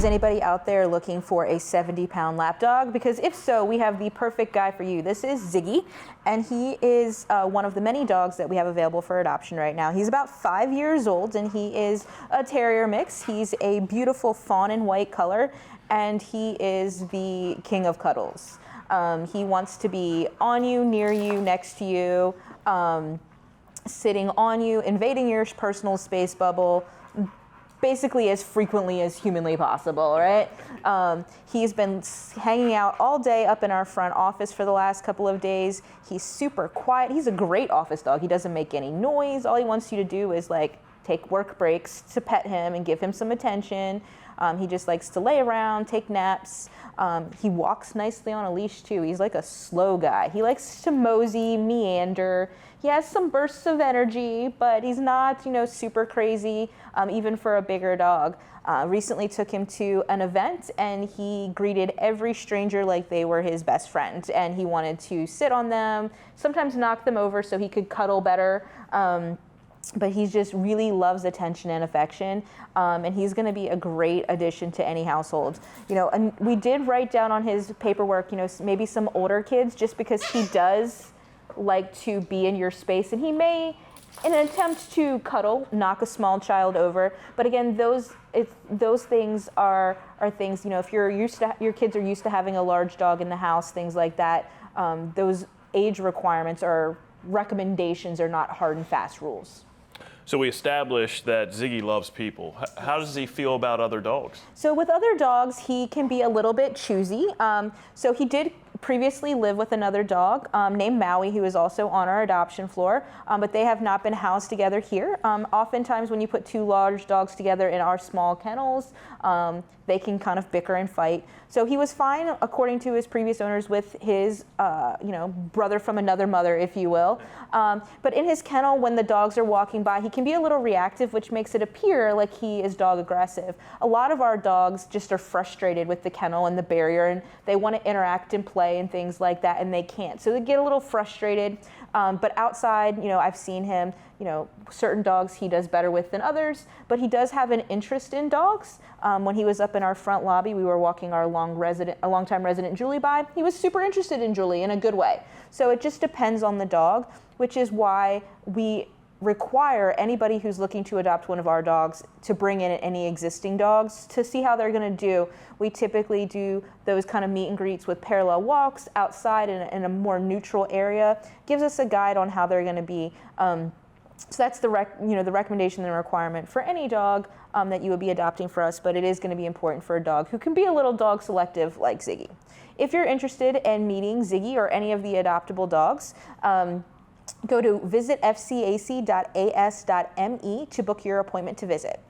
anybody out there looking for a 70-pound lap dog? Because if so, we have the perfect guy for you. This is Ziggy, and he is one of the many dogs that we have available for adoption right now. He's about 5 years old, and he is a Terrier mix. He's a beautiful fawn and white color, and he is the king of cuddles. He wants to be on you, near you, next to you, sitting on you, invading your personal space bubble, basically as frequently as humanly possible, right? He's been hanging out all day up in our front office for the last couple of days. He's super quiet. He's a great office dog. He doesn't make any noise. All he wants you to do is like take work breaks to pet him and give him some attention. He just likes to lay around, take naps. He walks nicely on a leash too. He's like a slow guy. He likes to mosey, meander. He has some bursts of energy, but he's not, super crazy, even for a bigger dog. Recently took him to an event, and he greeted every stranger like they were his best friend. And he wanted to sit on them, sometimes knock them over so he could cuddle better. But he just really loves attention and affection, and he's going to be a great addition to any household. And we did write down on his paperwork, maybe some older kids, just because he does like to be in your space, and he may, in an attempt to cuddle, knock a small child over. But again, those things are things, if your kids are used to having a large dog in the house, things like that. Those age requirements or recommendations are not hard and fast rules. So we established that Ziggy loves people. How does he feel about other dogs? So with other dogs, he can be a little bit choosy. So he did previously live with another dog named Maui, who is also on our adoption floor, but they have not been housed together here. Oftentimes when you put two large dogs together in our small kennels, they can kind of bicker and fight. So he was fine, according to his previous owners, with his brother from another mother, if you will. But in his kennel, when the dogs are walking by, he can be a little reactive, which makes it appear like he is dog aggressive. A lot of our dogs just are frustrated with the kennel and the barrier, and they want to interact and play and things like that, and they can't. So they get a little frustrated. But outside, I've seen him, certain dogs he does better with than others, but he does have an interest in dogs. When he was up in our front lobby, we were walking our longtime resident Julie by. He was super interested in Julie in a good way. So it just depends on the dog, which is why we require anybody who's looking to adopt one of our dogs to bring in any existing dogs to see how they're going to do. We typically do those kind of meet and greets with parallel walks outside in a more neutral area. Gives us a guide on how they're going to be. So that's the recommendation and requirement for any dog that you would be adopting for us, but it is going to be important for a dog who can be a little dog selective like Ziggy. If you're interested in meeting Ziggy or any of the adoptable dogs, go to visitfcac.as.me to book your appointment to visit.